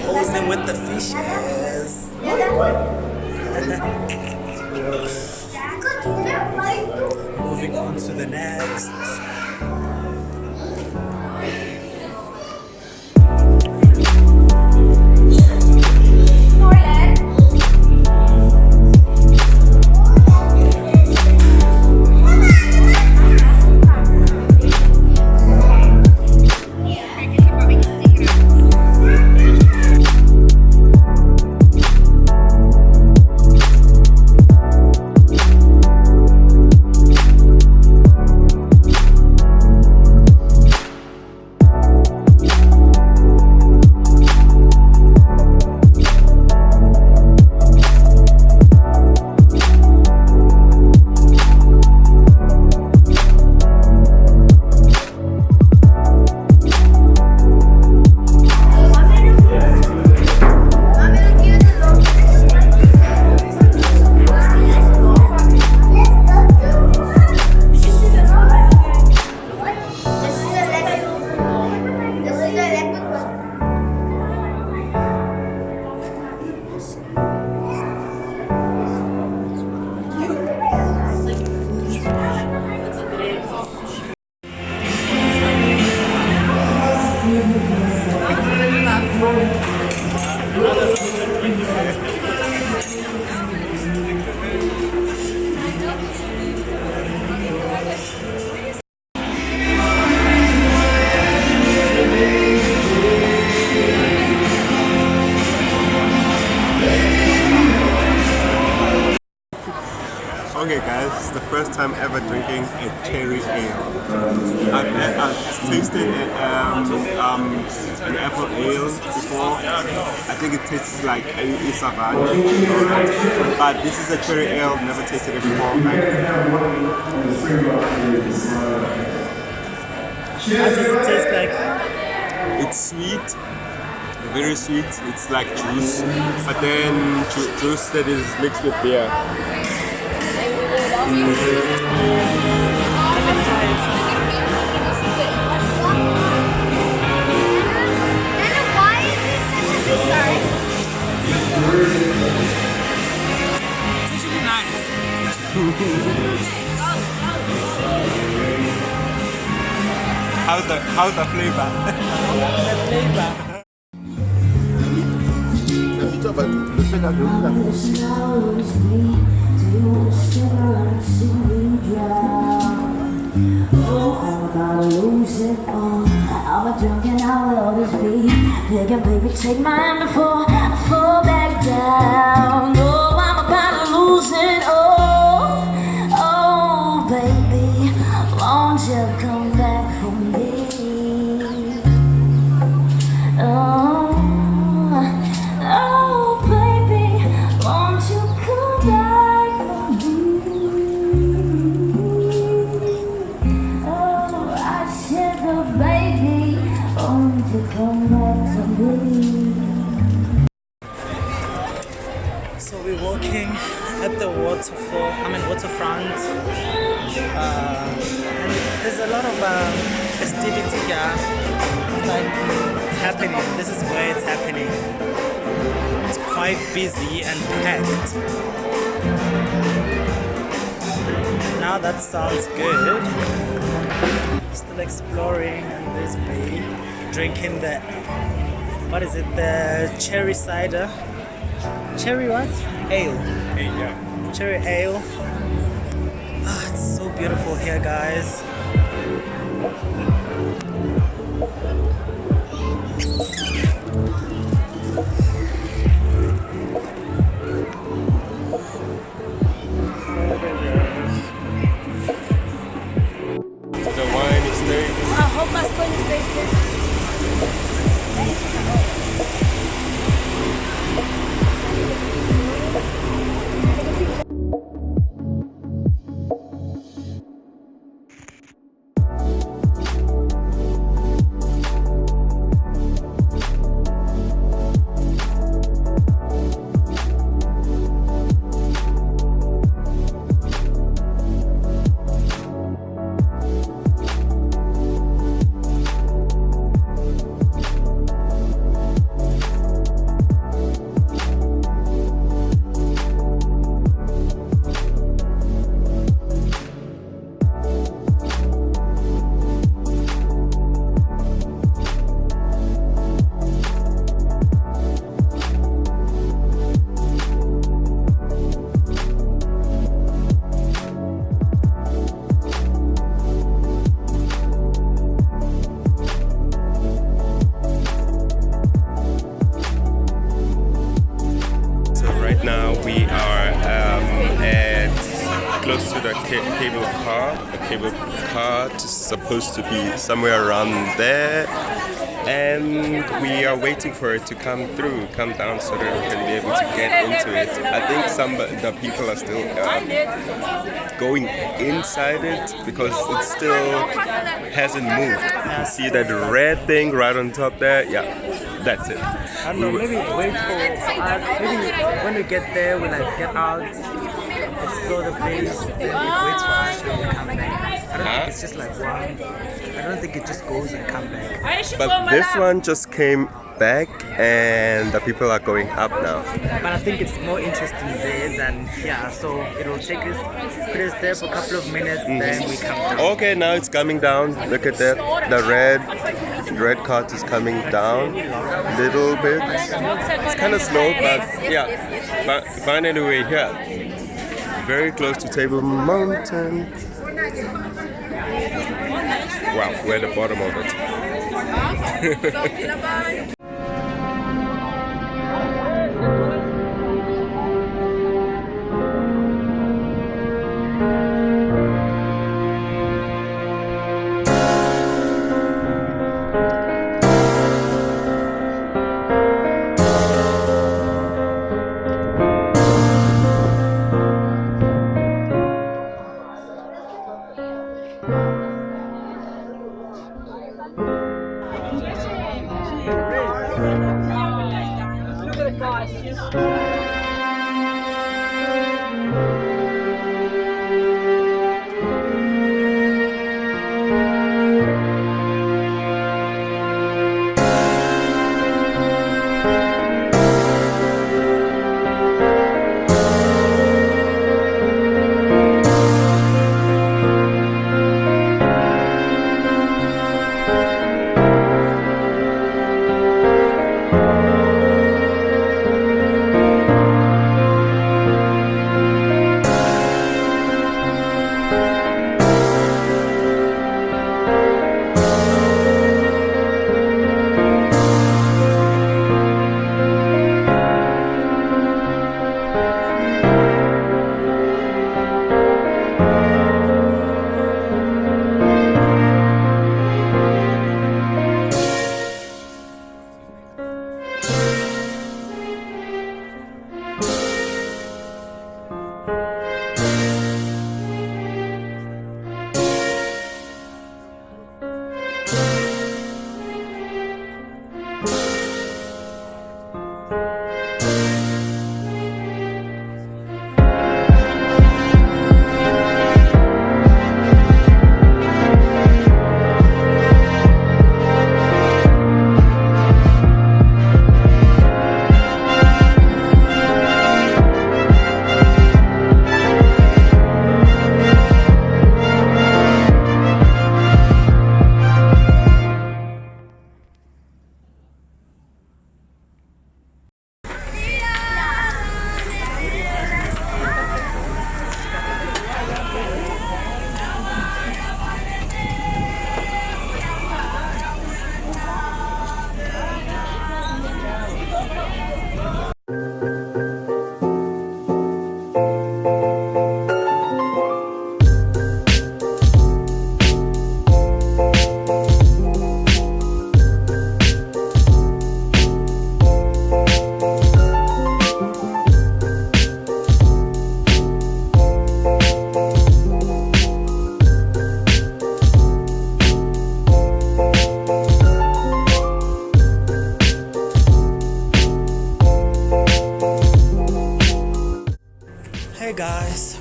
Posing with the fishes. Moving on to the next. Okay guys, it's the first time ever drinking a cherry ale. I've tasted an apple ale before. I think it tastes like a savage. But this is a cherry ale, never tasted it before. How does it taste like? It's sweet, very sweet. It's like juice, but then juice that is mixed with beer. How's the flavor? Baby, take my hand before I fall back down. Oh, I'm about to lose it. Oh, baby, won't you come back for me? Oh, baby, won't you come back for me? Oh, I said, baby, won't you come back for me? So we're walking at the waterfront, and there's a lot of festivity here. Like it's happening. This is where it's happening. It's quite busy and packed. Now that sounds good. Still exploring in this bay, drinking the the cherry cider. Cherry what? Ale. Yeah. Cherry ale. Ah, it's so beautiful here, guys. The wine is there. I hope my spoon is tasted. we are at close to the cable car. The cable car is supposed to be somewhere around there, and we are waiting for it to come down, so that we can be able to get into it. I think the people are still going inside it because it still hasn't moved. You can see that red thing right on top there. Yeah, that's it. I don't know, maybe wait for us. Maybe when we get there, we like get out, explore the place, then it waits for us and we come back. I don't think it's just like one. I don't think it just goes and come back. But this one just came back and the people are going up now. But I think it's more interesting there than here. So it will take us, put us there for a couple of minutes, then we come down. Okay, now it's coming down. Look at that. The red cart is coming down a little bit. It's kind of slow, but yeah. But finally we're here. Very close to Table Mountain. Wow, we're at the bottom of it.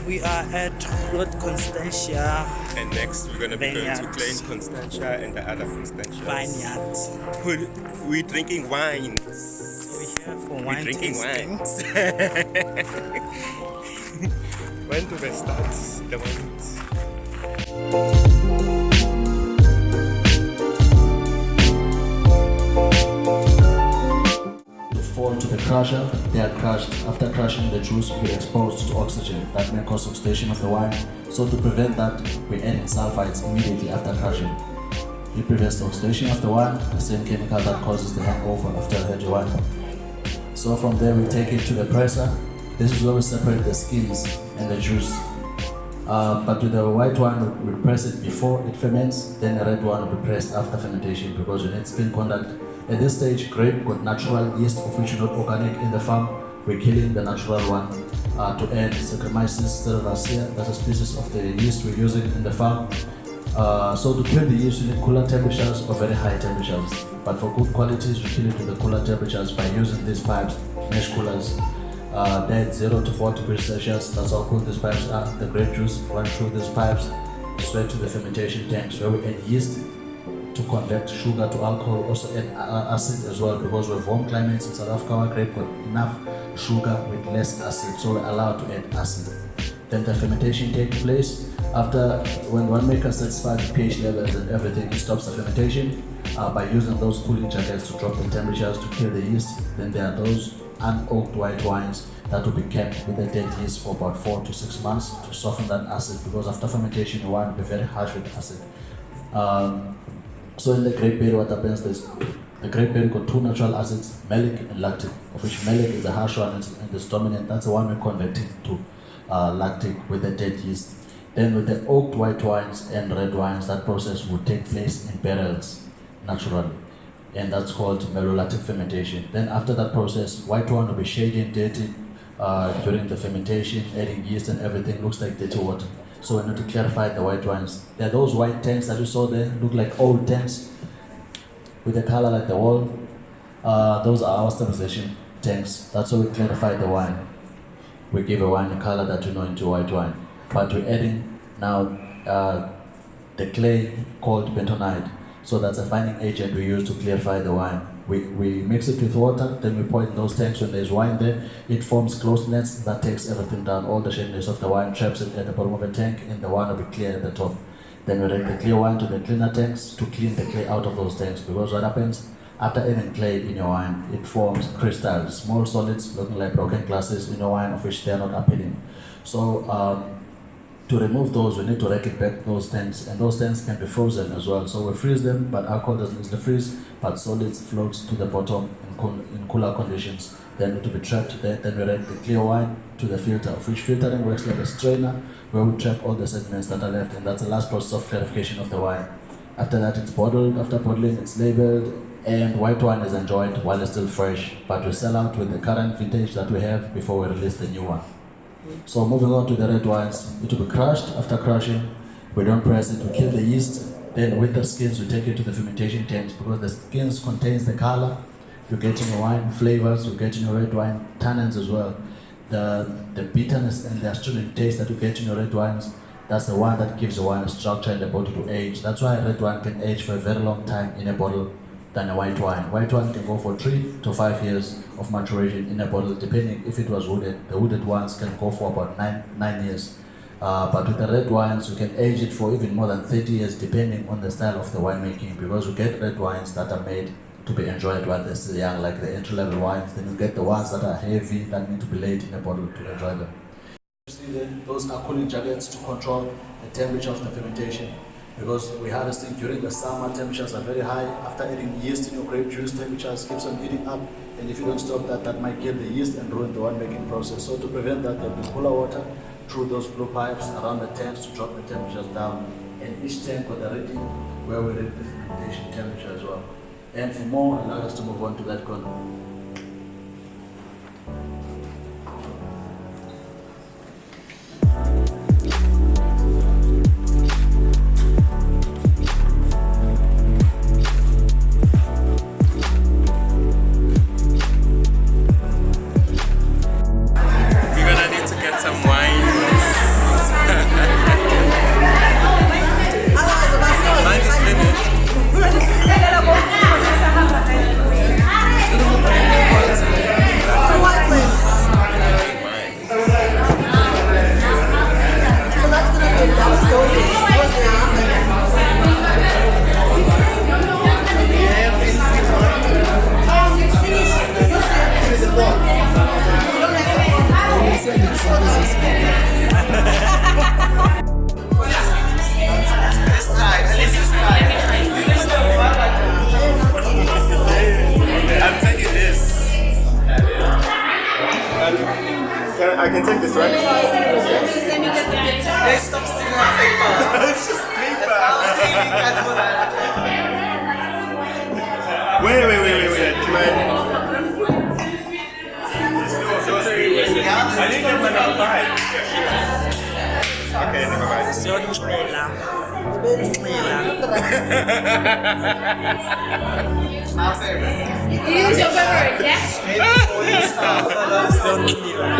We are at Road Constantia And next we're gonna be going to Vineyards. Klein Constantia and the other Constantia. Vineyards. We're drinking wines. We're here for We're wine drinking tasting. wines. When do they start? The wines. Fall to the crusher, they are crushed. After crushing, the juice will be exposed to oxygen that may cause oxidation of the wine. So to prevent that, we add sulfites immediately after crushing. It prevents the oxidation of the wine, the same chemical that causes the hangover after a heavy wine. So from there we take it to the presser This is where we separate the skins and the juice. But with the white wine, we press it before it ferments, then the red wine will be pressed after fermentation because you need skin contact. At this stage, grape got natural yeast, of which is not organic in the farm. We're killing the natural one to add Saccharomyces cerevisiae, that's a species of the yeast we're using in the farm. So to kill the yeast, you need cooler temperatures or very high temperatures. But for good qualities, we kill it with the cooler temperatures by using these pipes, mesh coolers. They're at 0 to 4 degrees Celsius. That's how cool these pipes are. The grape juice runs through these pipes straight to the fermentation tanks where we add yeast to convert sugar to alcohol, also add acid as well because we have warm climates in South Africa. Our grape got enough sugar with less acid, so we're allowed to add acid. Then the fermentation takes place. After, when winemaker satisfies the pH levels and everything, he stops the fermentation by using those cooling jackets to drop the temperatures to kill the yeast. Then there are those unoaked white wines that will be kept with the dead yeast for about 4 to 6 months to soften that acid, because after fermentation the wine will be very harsh with acid. So in the grape berry, what happens is the grape berry got two natural acids, malic and lactic, of which malic is the harsh one and is dominant. That's the one we're converting to lactic with the dead yeast. Then with the oaked white wines and red wines, that process would take place in barrels naturally, and that's called malolactic fermentation. Then after that process, white wine will be shady and dirty during the fermentation, adding yeast and everything, looks like dirty water. So we need to clarify the white wines. There are those white tanks that you saw there, look like old tanks with a color like the wall. Those are our stabilization tanks. That's how we clarify the wine. We give a wine a color that you know into white wine. But we're adding now the clay called bentonite. So that's a fining agent we use to clarify the wine. We mix it with water, then we pour it in those tanks. When there's wine there, it forms close nets that takes everything down, all the shadiness of the wine, traps it at the bottom of a tank, and the wine will be clear at the top. Then we take the clear wine to the cleaner tanks to clean the clay out of those tanks, because what happens, after adding clay in your wine, it forms crystals, small solids looking like broken glasses in your wine, of which they are not appealing. So to remove those, we need to rack it back those tanks, and those tanks can be frozen as well. So we freeze them, but alcohol doesn't need to freeze, but solids float to the bottom in cooler conditions. They need to be trapped there. Then we rack the clear wine to the filter, of which filtering works like a strainer, where we trap all the sediments that are left, and that's the last process of clarification of the wine. After that, it's bottled. After bottling, it's labeled, and white wine is enjoyed while it's still fresh, but we sell out with the current vintage that we have before we release the new one. So moving on to the red wines, it will be crushed. After crushing, we don't press it, we kill the yeast. Then with the skins, we take it to the fermentation tanks, because the skins contains the color. You get in your wine flavors, you get in your red wine tannins as well. The bitterness and the astringent taste that you get in your red wines, that's the one that gives the wine a structure in the bottle to age. That's why red wine can age for a very long time in a bottle than a white wine. White wine can go for 3 to 5 years of maturation in a bottle, depending if it was wooded. The wooded ones can go for about 9 years. But with the red wines, you can age it for even more than 30 years, depending on the style of the winemaking, because you get red wines that are made to be enjoyed while they're still young, like the entry-level wines. Then you get the ones that are heavy, that need to be laid in a bottle to enjoy them. Those are cooling jackets to control the temperature of the fermentation, because we harvesting during the summer, temperatures are very high. After adding yeast in your grape juice, temperatures keeps on heating up, and if you don't stop that, that might kill the yeast and ruin the winemaking process. So to prevent that, there'll be cooler water through those blue pipes around the tanks to drop the temperatures down, and each tank got a reading where we read the fermentation temperature as well. And for more, allow us to move on to that corner. I can take this, right? They stop stealing our paper. It's just paper. Wait. Can I? I need them number 5. Okay, never mind. So trailer. Use your favorite, yeah? So trailer.